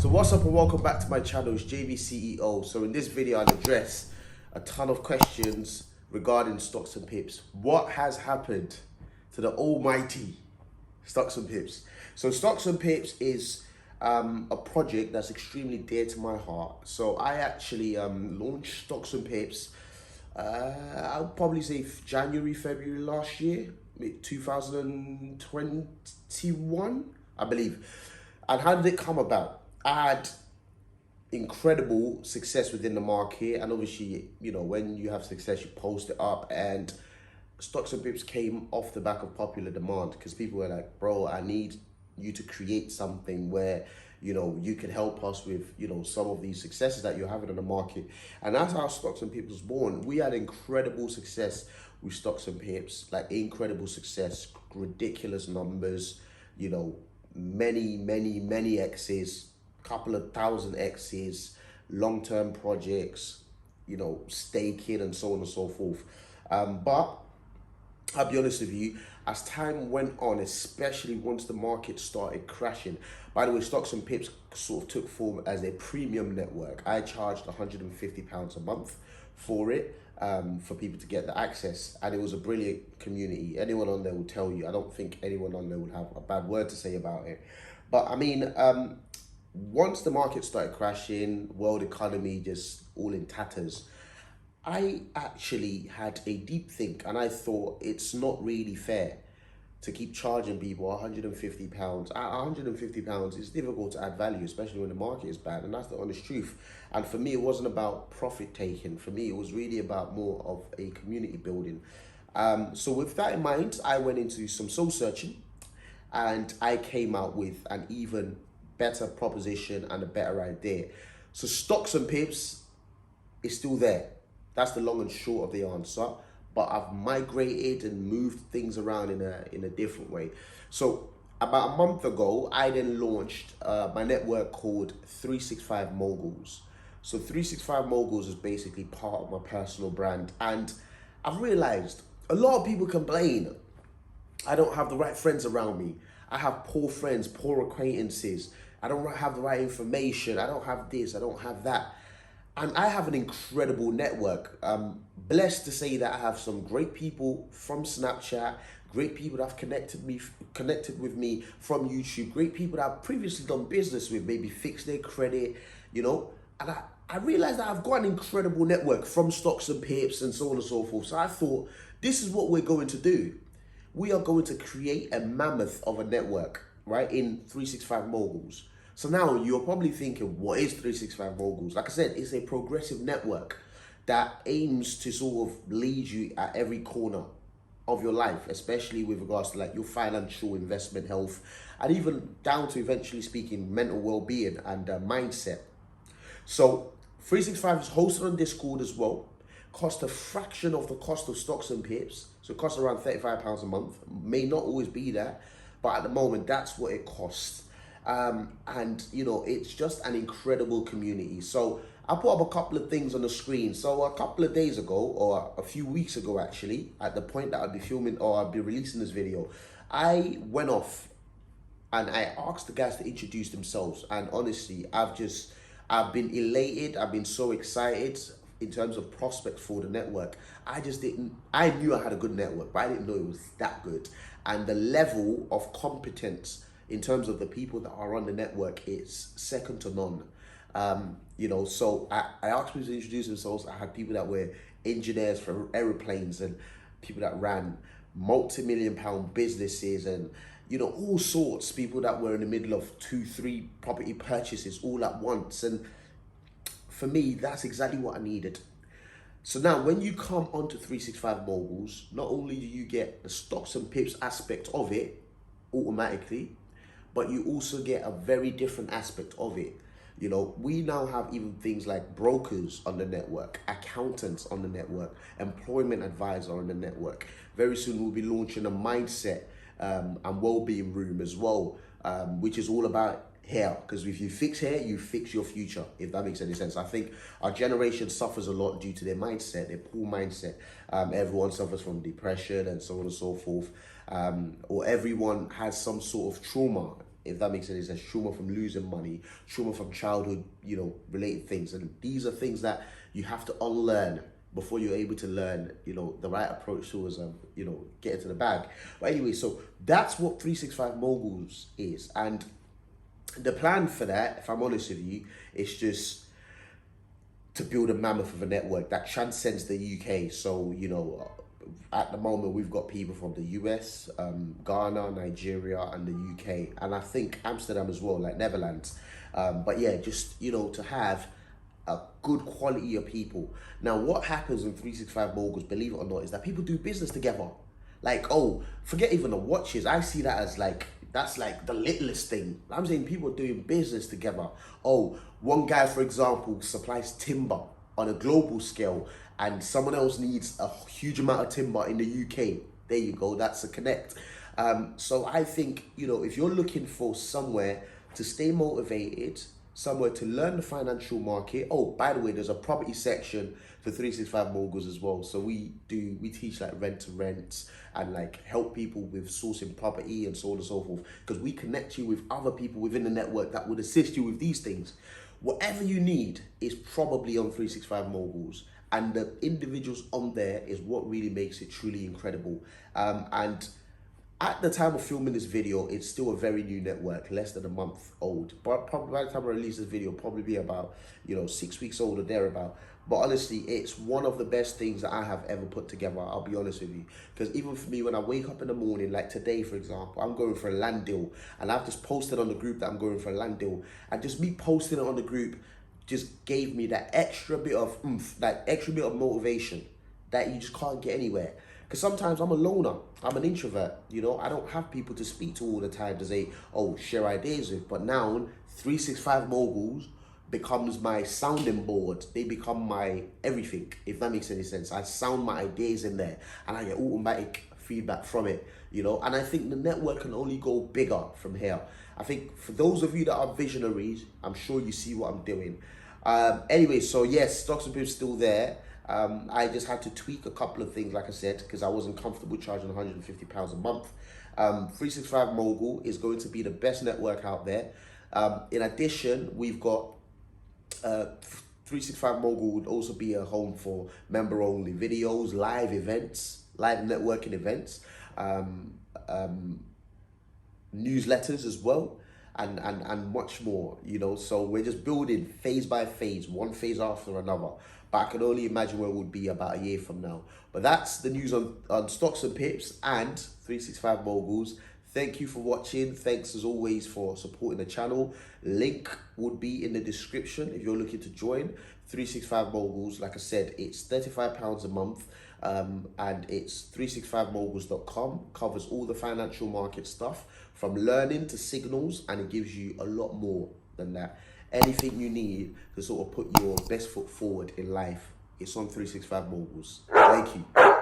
So what's up and welcome back to my channel. It's JVceo. So in this video I'll address a ton of questions regarding stocks and pips. What has happened to the almighty stocks and pips? So stocks and pips is a project that's extremely dear to my heart. So I actually launched stocks and pips I'll probably say January, February last year, 2021, I believe. And how did it come about? I had incredible success within the market, and obviously, you know, when you have success, you post it up, and stocks and pips came off the back of popular demand because people were like, bro, I need you to create something where, you know, you can help us with, you know, some of these successes that you're having in the market. And that's how stocks and pips was born. We had incredible success with stocks and pips, like incredible success, ridiculous numbers, you know, many X's, couple of thousand X's, long-term projects, you know, staking and so on and so forth. But I'll be honest with you, as time went on, especially once the market started crashing, by the way, stocks and pips sort of took form as a premium network. I charged £150 a month for it, for people to get the access, and it was a brilliant community. Anyone on there will tell you. I don't think anyone on there would have a bad word to say about it. But I mean, once the market started crashing, world economy just all in tatters, I actually had a deep think, and I thought it's not really fair to keep charging people £150. At £150, it's difficult to add value, especially when the market is bad, and that's the honest truth. And for me, it wasn't about profit taking. For me, it was really about more of a community building. So with that in mind, I went into some soul searching, and I came out with an even better proposition and a better idea. So stocks and pips is still there. That's the long and short of the answer. But I've migrated and moved things around in a different way. So about a month ago, I then launched my network called 365 Moguls. So 365 Moguls is basically part of my personal brand. And I've realized a lot of people complain, I don't have the right friends around me. I have poor friends, poor acquaintances. I don't have the right information. I don't have this, I don't have that. And I have an incredible network. I'm blessed to say that I have some great people from Snapchat, great people that have connected with me from YouTube, great people that I've previously done business with, maybe fixed their credit, you know. And I realized that I've got an incredible network from stocks and pips and so on and so forth. So I thought, this is what we're going to do. We are going to create a mammoth of a network, right, in 365 Moguls. So now you're probably thinking, what is 365 Moguls? Like I said, it's a progressive network that aims to sort of lead you at every corner of your life, especially with regards to like your financial, investment, health, and even down to eventually speaking mental well-being and mindset. So 365 is hosted on Discord as well. Cost a fraction of the cost of stocks and pips. So it costs around £35 a month. May not always be that, but at the moment, that's what it costs. And you know, it's just an incredible community. So I put up a couple of things on the screen. So a couple of days ago, or a few weeks ago actually, at the point that I'd be filming or I'd be releasing this video, I went off and I asked the guys to introduce themselves. And honestly, I've been elated. I've been so excited in terms of prospects for the network. I knew I had a good network, but I didn't know it was that good. And the level of competence in terms of the people that are on the network is second to none. You know, so I asked people to introduce themselves. I had people that were engineers for aeroplanes and people that ran multi-million-pound businesses and, you know, all sorts. People that were in the middle of 2-3 property purchases all at once. And for me, that's exactly what I needed. So now when you come onto 365 Moguls, not only do you get the stocks and pips aspect of it automatically, but you also get a very different aspect of it. You know, we now have even things like brokers on the network, accountants on the network, employment advisor on the network. Very soon we'll be launching a mindset and well-being room as well, which is all about hair. Because if you fix hair, you fix your future, if that makes any sense. I think our generation suffers a lot due to their mindset, their poor mindset. Everyone suffers from depression and so on and so forth. Or everyone has some sort of trauma if that makes any sense. Trauma from losing money, trauma from childhood, related things. And these are things that you have to unlearn before you're able to learn, the right approach towards, getting to the bag. But anyway, so that's what 365 Moguls is. And the plan for that, if I'm honest with you, is just to build a mammoth of a network that transcends the UK. So, at the moment, we've got people from the US, Ghana, Nigeria, and the UK. And I think Amsterdam as well, like Netherlands. But yeah, just, to have a good quality of people. Now, what happens in 365 Moguls, believe it or not, is that people do business together. Like, oh, forget even the watches. I see that as that's like the littlest thing. I'm saying people are doing business together. Oh, one guy, for example, supplies timber on a global scale, and someone else needs a huge amount of timber in the UK. There you go, that's a connect. So I think, if you're looking for somewhere to stay motivated, somewhere to learn the financial market. Oh, by the way, there's a property section for 365 Moguls as well. So we teach like rent to rent and like help people with sourcing property and so on and so forth, because we connect you with other people within the network that would assist you with these things. Whatever you need is probably on 365 Moguls, and the individuals on there is what really makes it truly incredible. And at the time of filming this video, it's still a very new network, less than a month old. But probably by the time I release this video, probably be about, 6 weeks old or thereabout. But honestly, it's one of the best things that I have ever put together, I'll be honest with you. Because even for me, when I wake up in the morning, like today, for example, I'm going for a land deal. And I've just posted on the group that I'm going for a land deal. And just me posting it on the group just gave me that extra bit of oomph, that extra bit of motivation that you just can't get anywhere. Because sometimes I'm a loner, I'm an introvert, I don't have people to speak to all the time to say, oh, share ideas with. But now 365 Moguls becomes my sounding board. They become my everything, if that makes any sense. I sound my ideas in there and I get automatic feedback from it, and I think the network can only go bigger from here. I think for those of you that are visionaries, I'm sure you see what I'm doing. Anyway, so yes, Stocks and Pips still there. I just had to tweak a couple of things, like I said, because I wasn't comfortable charging £150 a month. 365 Mogul is going to be the best network out there. In addition, we've got 365 Mogul would also be a home for member-only videos, live events, live networking events, newsletters as well, and much more, So we're just building phase by phase, one phase after another. But I can only imagine where it would be about a year from now. But that's the news on Stocks and Pips and 365 Moguls. Thank you for watching. Thanks as always for supporting the channel. Link would be in the description if you're looking to join 365 Moguls. Like I said, it's £35 a month. And it's 365moguls.com. Covers all the financial market stuff from learning to signals, and it gives you a lot more than that. Anything you need to sort of put your best foot forward in life, it's on 365 Moguls. Thank you.